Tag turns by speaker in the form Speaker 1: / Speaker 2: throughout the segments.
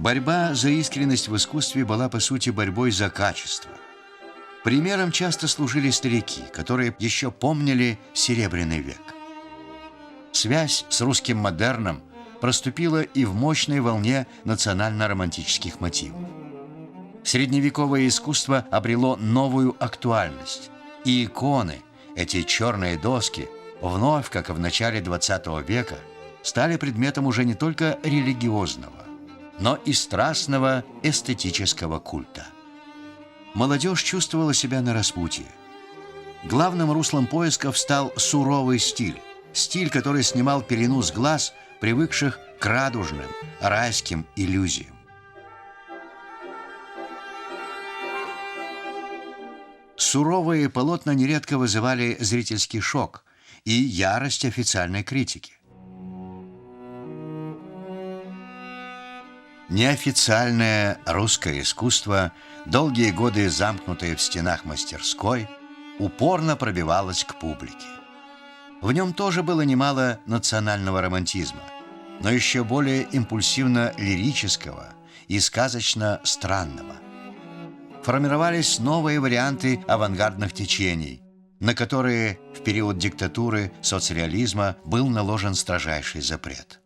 Speaker 1: Борьба за искренность в искусстве была, по сути, борьбой за качество. Примером часто служили старики, которые еще помнили Серебряный век. Связь с русским модерном проступила и в мощной волне национально-романтических мотивов. Средневековое искусство обрело новую актуальность, и иконы, эти черные доски, вновь, как и в начале XX века, стали предметом уже не только религиозного, но и страстного эстетического культа. Молодежь чувствовала себя на распутье. Главным руслом поисков стал суровый стиль, который снимал пелену с глаз, привыкших к радужным, райским иллюзиям. Суровые полотна нередко вызывали зрительский шок и ярость официальной критики. Неофициальное русское искусство, долгие годы замкнутое в стенах мастерской, упорно пробивалось к публике. В нем тоже было немало национального романтизма, но еще более импульсивно-лирического и сказочно-странного. Формировались новые варианты авангардных течений, на которые в период диктатуры соцреализма был наложен строжайший запрет.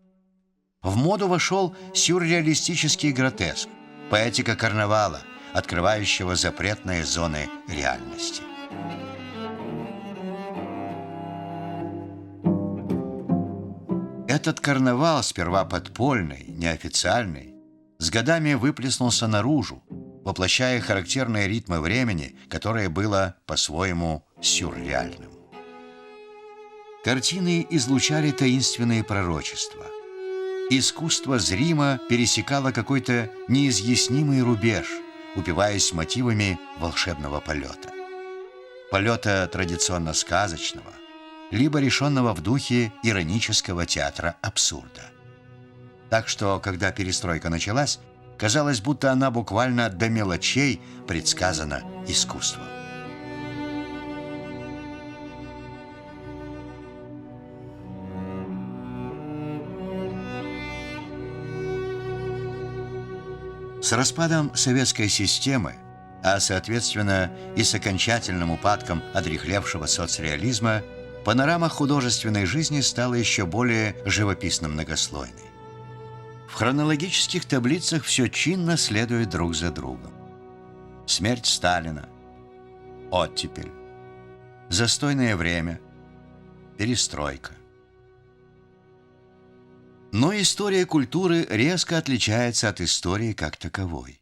Speaker 1: В моду вошел сюрреалистический гротеск, поэтика карнавала, открывающего запретные зоны реальности. Этот карнавал, сперва подпольный, неофициальный, с годами выплеснулся наружу, воплощая характерные ритмы времени, которое было по-своему сюрреальным. Картины излучали таинственные пророчества. Искусство зримо пересекало какой-то неизъяснимый рубеж, упиваясь мотивами волшебного полета. Полета традиционно сказочного, либо решенного в духе иронического театра абсурда. Так что, когда перестройка началась, казалось, будто она буквально до мелочей предсказана искусством. С распадом советской системы, а соответственно и с окончательным упадком одряхлевшего соцреализма, панорама художественной жизни стала еще более живописно-многослойной. В хронологических таблицах все чинно следует друг за другом. Смерть Сталина, оттепель, застойное время, перестройка. Но история культуры резко отличается от истории как таковой.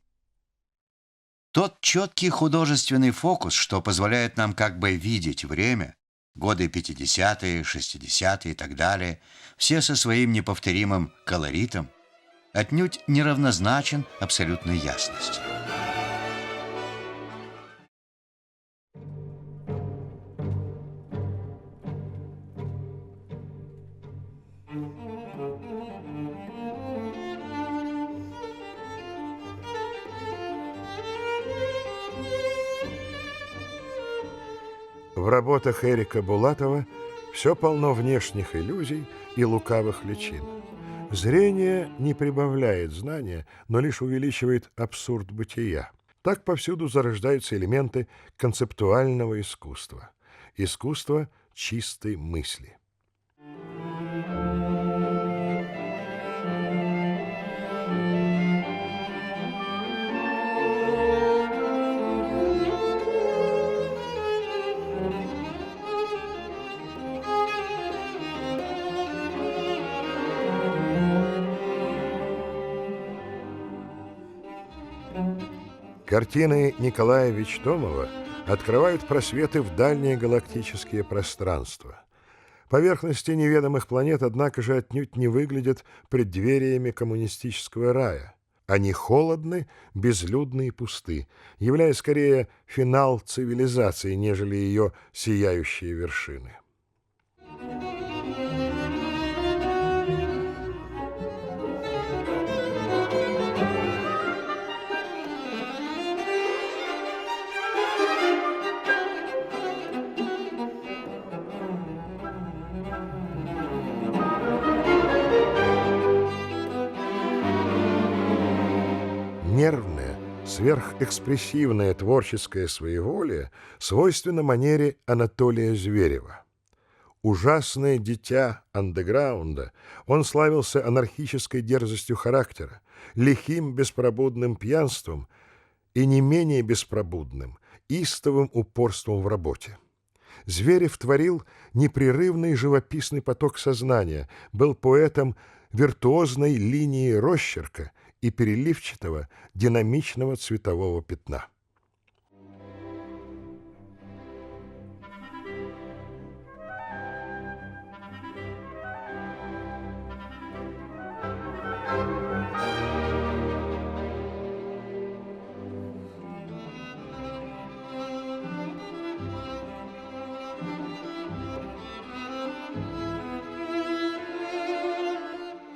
Speaker 1: Тот четкий художественный фокус, что позволяет нам как бы видеть время, годы 50-е, 60-е и так далее, все со своим неповторимым колоритом, отнюдь неравнозначен абсолютной ясности.
Speaker 2: В работах Эрика Булатова все полно внешних иллюзий и лукавых личин. Зрение не прибавляет знания, но лишь увеличивает абсурд бытия. Так повсюду зарождаются элементы концептуального искусства. Искусство чистой мысли. Картины Николая Вичтомова открывают просветы в дальние галактические пространства. Поверхности неведомых планет, однако же, отнюдь не выглядят преддвериями коммунистического рая. Они холодны, безлюдны и пусты, являя скорее финал цивилизации, нежели ее сияющие вершины. нервное, сверхэкспрессивное творческое своеволие свойственно манере Анатолия Зверева. Ужасное дитя андеграунда, он славился анархической дерзостью характера, лихим беспробудным пьянством и не менее беспробудным, истовым упорством в работе. Зверев творил непрерывный живописный поток сознания, был поэтом виртуозной линии росчерка и переливчатого динамичного цветового пятна.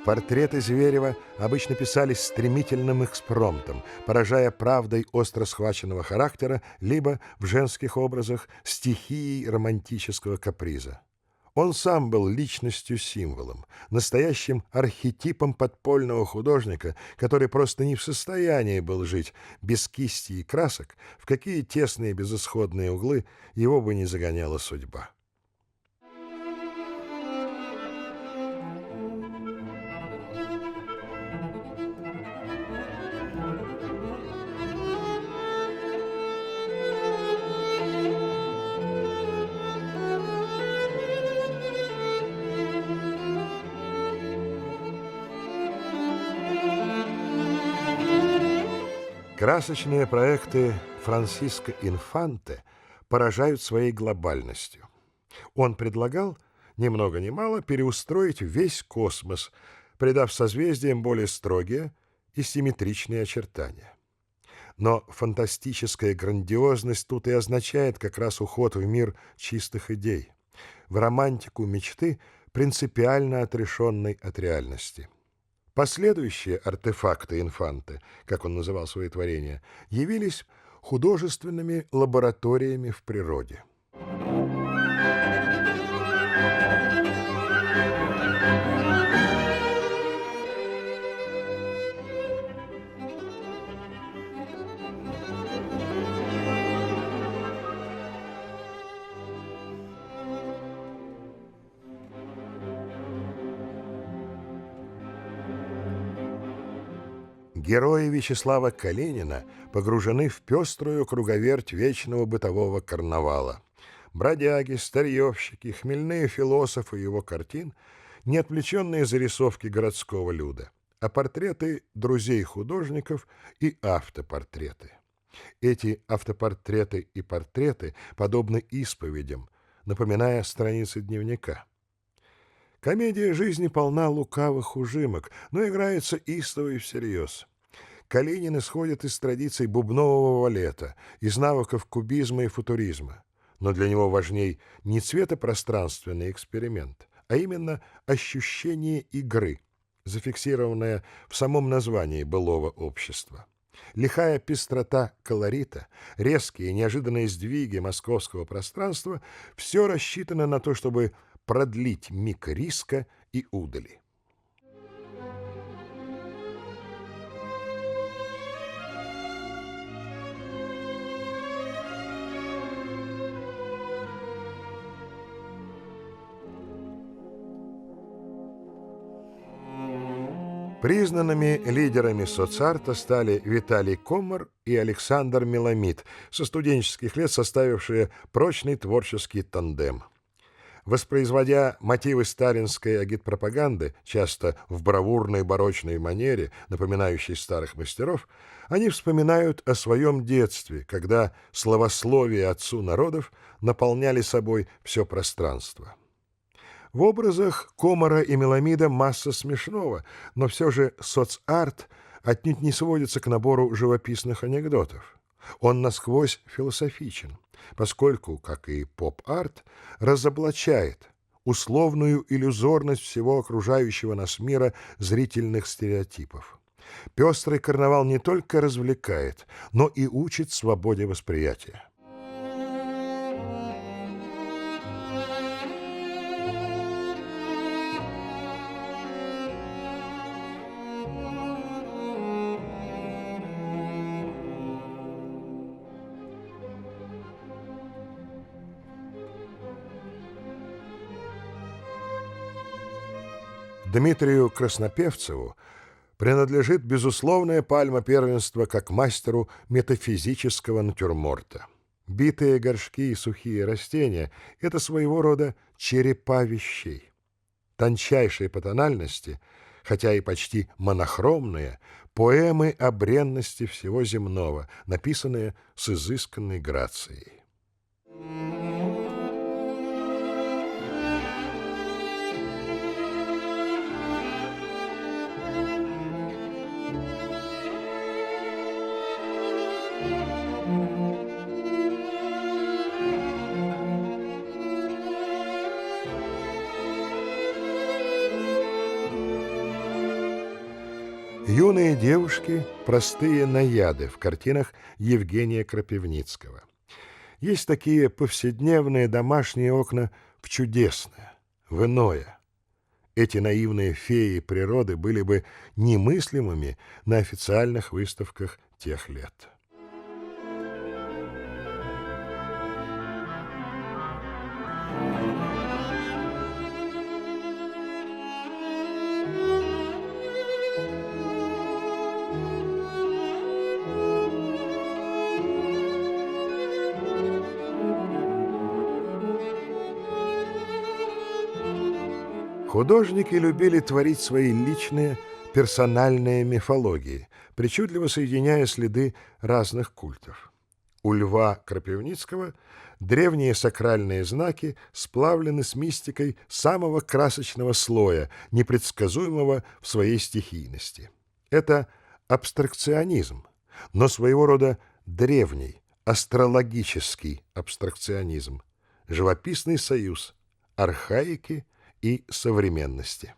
Speaker 2: Портреты Зверева обычно писались стремительным экспромтом, поражая правдой остро схваченного характера, либо в женских образах стихией романтического каприза. Он сам был личностью-символом, настоящим архетипом подпольного художника, который просто не в состоянии был жить без кисти и красок, в какие тесные безысходные углы его бы не загоняла судьба. Красочные проекты Франсиско Инфанте поражают своей глобальностью. Он предлагал, ни много ни мало, переустроить весь космос, придав созвездиям более строгие и симметричные очертания. Но фантастическая грандиозность тут и означает как раз уход в мир чистых идей, в романтику мечты, принципиально отрешенной от реальности. Последующие артефакты Инфанте, как он называл свои творения, явились художественными лабораториями в природе. Герои Вячеслава Калинина погружены в пеструю круговерть вечного бытового карнавала. Бродяги, старьевщики, хмельные философы его картин — не отвлеченные зарисовки городского люда, а портреты друзей художников и автопортреты. Эти автопортреты и портреты подобны исповедям, напоминая страницы дневника. Комедия жизни полна лукавых ужимок, но играется истово и всерьез. Калинин исходит из традиций бубнового балета, из навыков кубизма и футуризма. Но для него важней не цветопространственный эксперимент, а именно ощущение игры, зафиксированное в самом названии былого общества. Лихая пестрота колорита, резкие неожиданные сдвиги московского пространства — все рассчитано на то, чтобы продлить миг риска и удали. Признанными лидерами соцарта стали Виталий Коммар и Александр Меламид, со студенческих лет составившие прочный творческий тандем. Воспроизводя мотивы сталинской агитпропаганды, часто в бравурной барочной манере, напоминающей старых мастеров, они вспоминают о своем детстве, когда славословие отцу народов наполняли собой все пространство. В образах Коммара и Меламида масса смешного, но все же соцарт отнюдь не сводится к набору живописных анекдотов. Он насквозь философичен, поскольку, как и поп-арт, разоблачает условную иллюзорность всего окружающего нас мира зрительных стереотипов. Пестрый карнавал не только развлекает, но и учит свободе восприятия. Дмитрию Краснопевцеву принадлежит безусловная пальма первенства как мастеру метафизического натюрморта. Битые горшки и сухие растения — это своего рода черепа вещей. Тончайшие по тональности, хотя и почти монохромные, поэмы о бренности всего земного, написанные с изысканной грацией. Юные девушки — простые наяды в картинах Евгения Крапивницкого. Есть такие повседневные домашние окна в чудесное, в иное. Эти наивные феи природы были бы немыслимыми на официальных выставках тех лет. Художники любили творить свои личные, персональные мифологии, причудливо соединяя следы разных культов. У Льва Крапивницкого древние сакральные знаки сплавлены с мистикой самого красочного слоя, непредсказуемого в своей стихийности. Это абстракционизм, но своего рода древний, астрологический абстракционизм, живописный союз архаики и современности.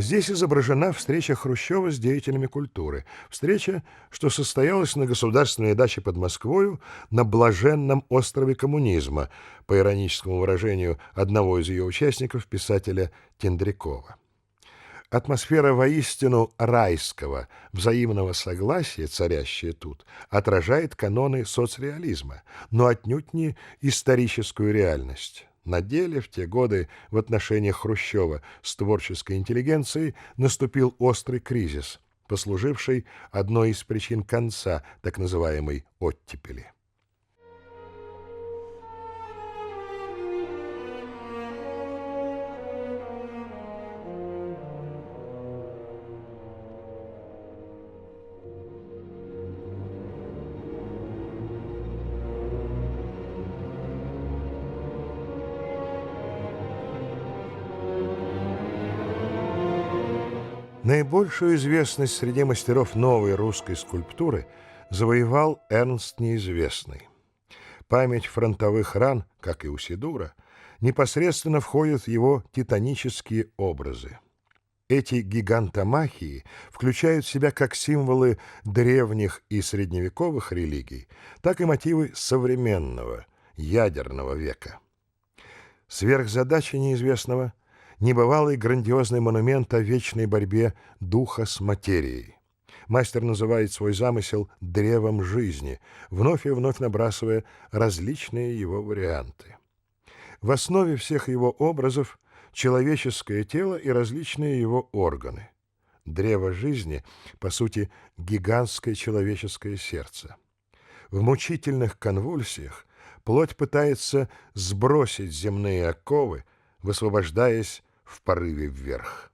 Speaker 2: Здесь изображена встреча Хрущева с деятелями культуры. Встреча, что состоялась на государственной даче под Москвою на блаженном острове коммунизма, по ироническому выражению одного из ее участников, писателя Тендрякова. Атмосфера воистину райского, взаимного согласия, царящая тут, отражает каноны соцреализма, но отнюдь не историческую реальность. На деле в те годы в отношениях Хрущева с творческой интеллигенцией наступил острый кризис, послуживший одной из причин конца так называемой оттепели. Наибольшую известность среди мастеров новой русской скульптуры завоевал Эрнст Неизвестный. Память фронтовых ран, как и у Сидура, непосредственно входит в его титанические образы. Эти гигантомахии включают в себя как символы древних и средневековых религий, так и мотивы современного, ядерного века. Сверхзадача Неизвестного — небывалый грандиозный монумент о вечной борьбе духа с материей. Мастер называет свой замысел «древом жизни», вновь и вновь набрасывая различные его варианты. В основе всех его образов человеческое тело и различные его органы. Древо жизни, по сути, гигантское человеческое сердце. В мучительных конвульсиях плоть пытается сбросить земные оковы, высвобождаясь в порыве вверх.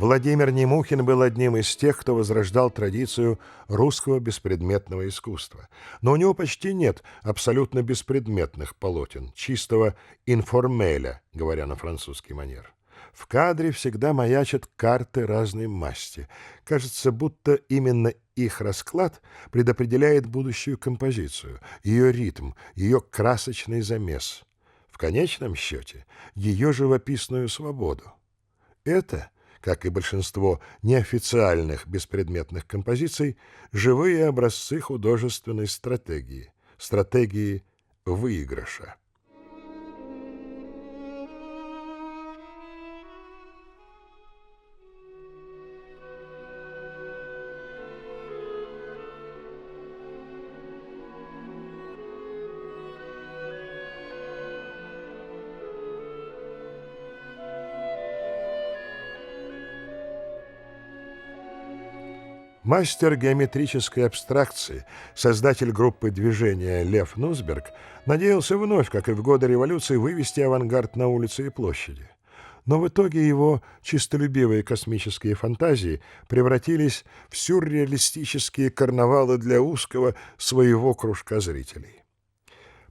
Speaker 2: Владимир Немухин был одним из тех, кто возрождал традицию русского беспредметного искусства. Но у него почти нет абсолютно беспредметных полотен, чистого информеля, говоря на французский манер. В кадре всегда маячат карты разной масти. Кажется, будто именно их расклад предопределяет будущую композицию, ее ритм, ее красочный замес. В конечном счете, ее живописную свободу. Это, как и большинство неофициальных беспредметных композиций, живые образцы художественной стратегии выигрыша. Мастер геометрической абстракции, создатель группы движения Лев Нусберг, надеялся вновь, как и в годы революции, вывести авангард на улицы и площади. Но в итоге его честолюбивые космические фантазии превратились в сюрреалистические карнавалы для узкого своего кружка зрителей.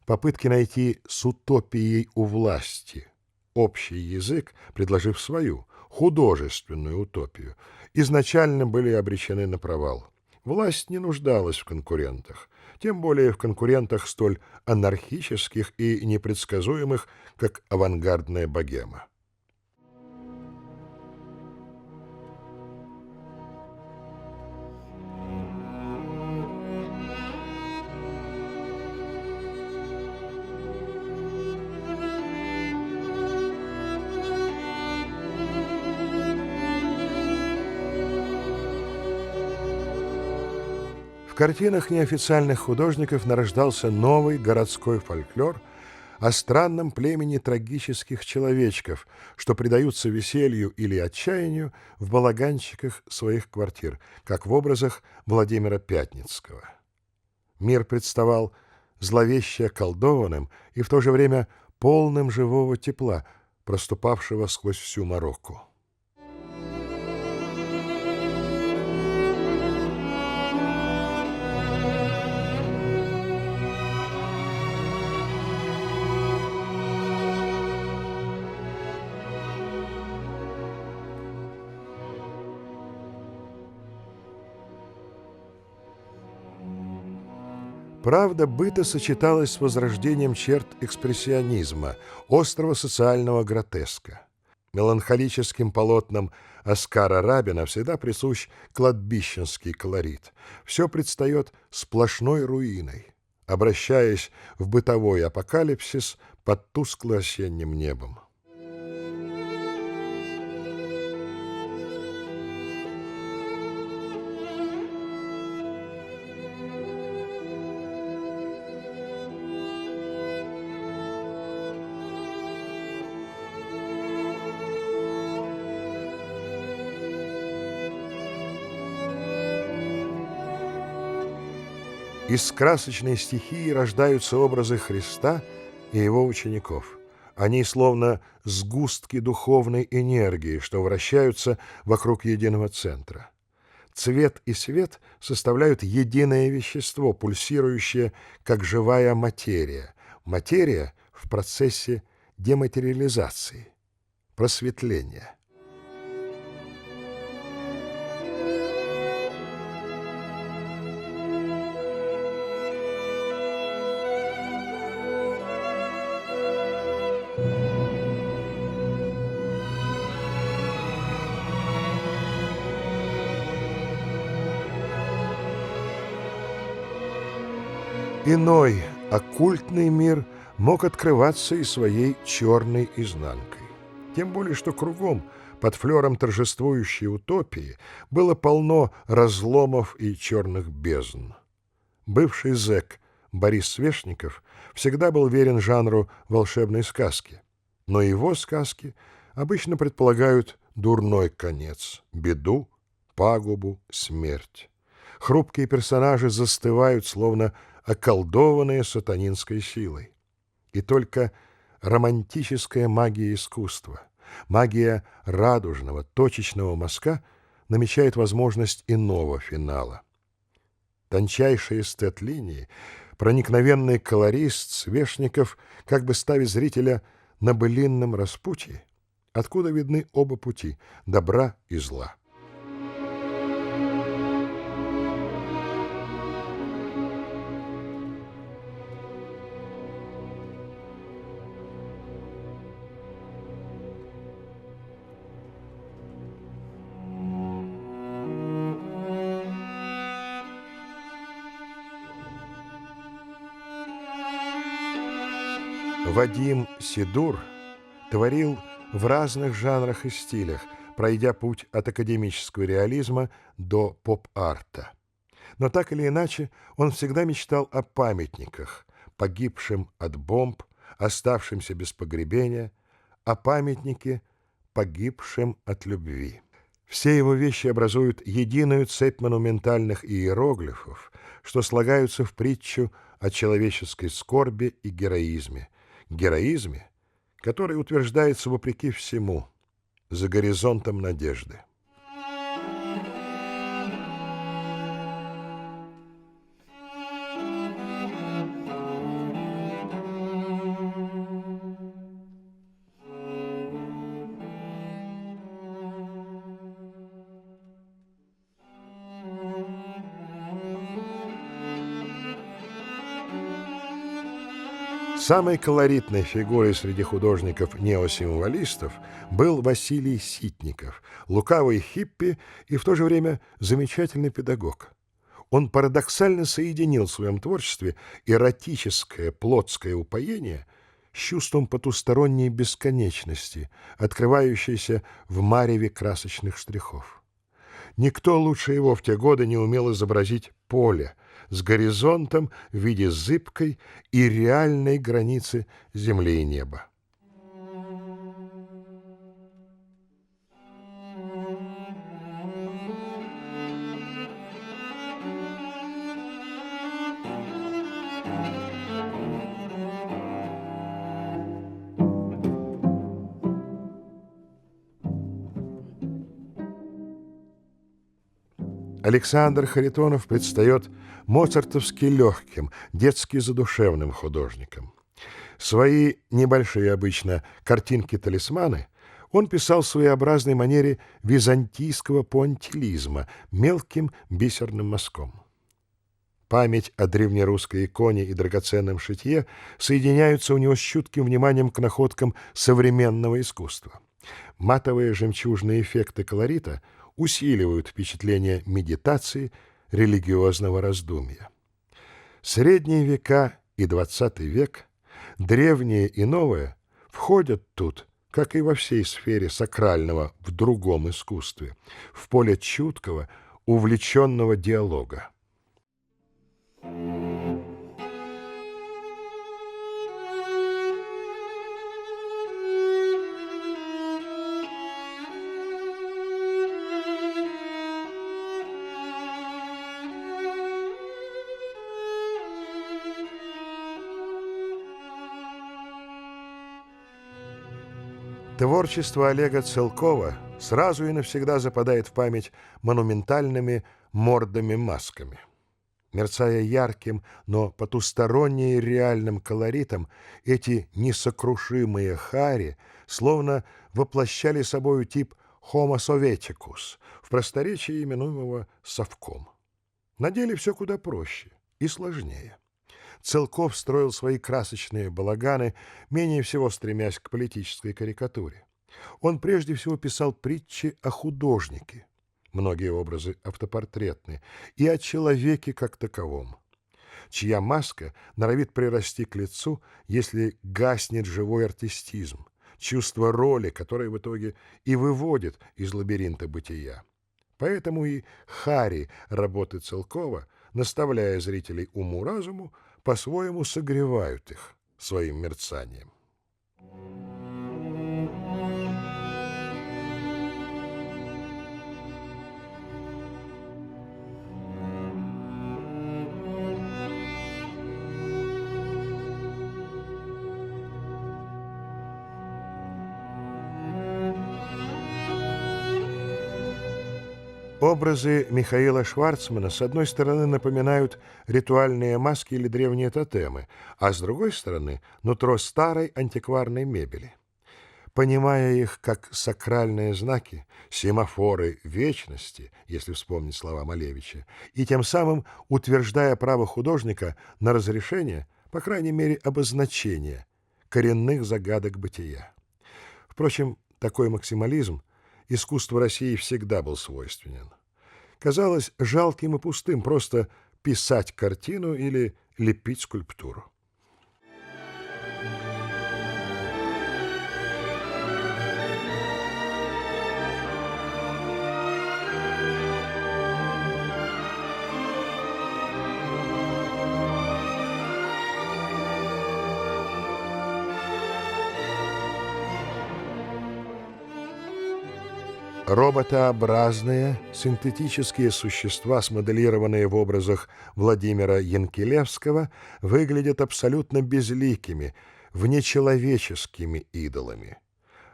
Speaker 2: Попытки найти с утопией у власти общий язык, предложив свою, художественную утопию, изначально были обречены на провал. Власть не нуждалась в конкурентах, тем более в конкурентах столь анархических и непредсказуемых, как авангардная богема. В картинах неофициальных художников нарождался новый городской фольклор о странном племени трагических человечков, что предаются веселью или отчаянию в балаганчиках своих квартир, как в образах Владимира Пятницкого. Мир представал зловеще околдованным и в то же время полным живого тепла, проступавшего сквозь всю мороку. Правда быта сочеталась с возрождением черт экспрессионизма, острого социального гротеска. Меланхолическим полотнам Оскара Рабина всегда присущ кладбищенский колорит. Все предстает сплошной руиной, обращаясь в бытовой апокалипсис под тускло-осенним небом. Из красочной стихии рождаются образы Христа и его учеников. Они словно сгустки духовной энергии, что вращаются вокруг единого центра. Цвет и свет составляют единое вещество, пульсирующее, как живая материя. Материя в процессе дематериализации, просветления. Иной, оккультный мир мог открываться и своей черной изнанкой. Тем более, что кругом, под флером торжествующей утопии, было полно разломов и черных бездн. Бывший зэк Борис Свешников всегда был верен жанру волшебной сказки, но его сказки обычно предполагают дурной конец, беду, пагубу, смерть. Хрупкие персонажи застывают, словно околдованные сатанинской силой. И только романтическая магия искусства, магия радужного, точечного мазка намечает возможность иного финала. Тончайший эстет-линии, проникновенный колорист Свешников как бы ставит зрителя на былинном распутье, откуда видны оба пути — добра и зла. Вадим Сидур творил в разных жанрах и стилях, пройдя путь от академического реализма до поп-арта. Но так или иначе он всегда мечтал о памятниках, погибшим от бомб, оставшимся без погребения, о памятнике, погибшим от любви. Все его вещи образуют единую цепь монументальных иероглифов, что слагаются в притчу о человеческой скорби и героизме. Героизме, который утверждается вопреки всему, за горизонтом надежды. Самой колоритной фигурой среди художников-неосимволистов был Василий Ситников, лукавый хиппи и в то же время замечательный педагог. Он парадоксально соединил в своем творчестве эротическое плотское упоение с чувством потусторонней бесконечности, открывающейся в мареве красочных штрихов. Никто лучше его в те годы не умел изобразить поле с горизонтом в виде зыбкой и реальной границы земли и неба. Александр Харитонов предстает моцартовски легким, детски задушевным художником. Свои небольшие обычно картинки-талисманы он писал в своеобразной манере византийского пуантилизма мелким бисерным мазком. Память о древнерусской иконе и драгоценном шитье соединяются у него с чутким вниманием к находкам современного искусства. Матовые жемчужные эффекты колорита усиливают впечатление медитации, религиозного раздумья. Средние века и XX век, древнее и новое, входят тут, как и во всей сфере сакрального в другом искусстве, в поле чуткого, увлеченного диалога. Творчество Олега Целкова сразу и навсегда западает в память монументальными мордами-масками. Мерцая ярким, но потусторонне реальным колоритом, эти несокрушимые хари словно воплощали собою тип Homo Sovieticus, в просторечии именуемого совком. На деле все куда проще и сложнее. Целков строил свои красочные балаганы, менее всего стремясь к политической карикатуре. Он прежде всего писал притчи о художнике, многие образы автопортретны, и о человеке как таковом, чья маска норовит прирасти к лицу, если гаснет живой артистизм, чувство роли, которое в итоге и выводит из лабиринта бытия. Поэтому и хари работы Целкова, наставляя зрителей уму-разуму, по-своему согревают их своим мерцанием. Образы Михаила Шварцмана, с одной стороны, напоминают ритуальные маски или древние тотемы, а с другой стороны — нутро старой антикварной мебели. Понимая их как сакральные знаки, семафоры вечности, если вспомнить слова Малевича, и тем самым утверждая право художника на разрешение, по крайней мере, обозначение коренных загадок бытия. Впрочем, такой максимализм искусству России всегда был свойственен. Казалось жалким и пустым просто писать картину или лепить скульптуру. Роботообразные синтетические существа, смоделированные в образах Владимира Янкелевского, выглядят абсолютно безликими, внечеловеческими идолами.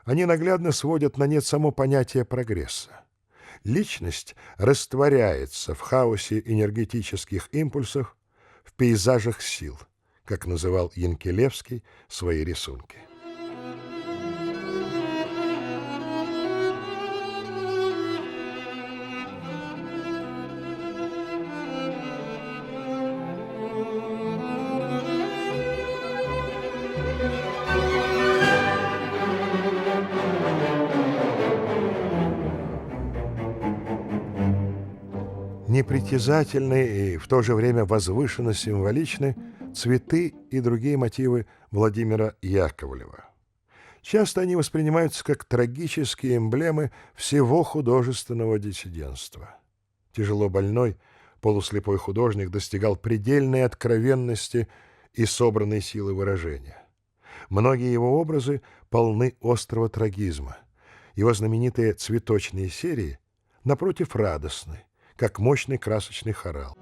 Speaker 2: Они наглядно сводят на нет само понятие прогресса. Личность растворяется в хаосе энергетических импульсов, в пейзажах сил, как называл Янкелевский свои рисунки. Непритязательны и в то же время возвышенно символичны цветы и другие мотивы Владимира Яковлева. Часто они воспринимаются как трагические эмблемы всего художественного диссидентства. Тяжело больной, полуслепой художник достигал предельной откровенности и собранной силы выражения. Многие его образы полны острого трагизма. Его знаменитые цветочные серии, напротив, радостны, как мощный красочный хорал.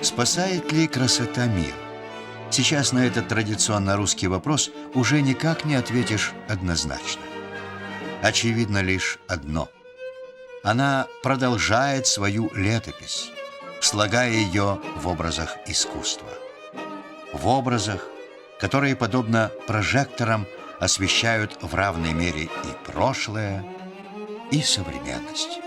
Speaker 1: Спасает ли красота мир? Сейчас на этот традиционно русский вопрос уже никак не ответишь однозначно. Очевидно лишь одно. Она продолжает свою летопись, слагая ее в образах искусства. В образах, которые, подобно прожекторам, освещают в равной мере и прошлое, и современность.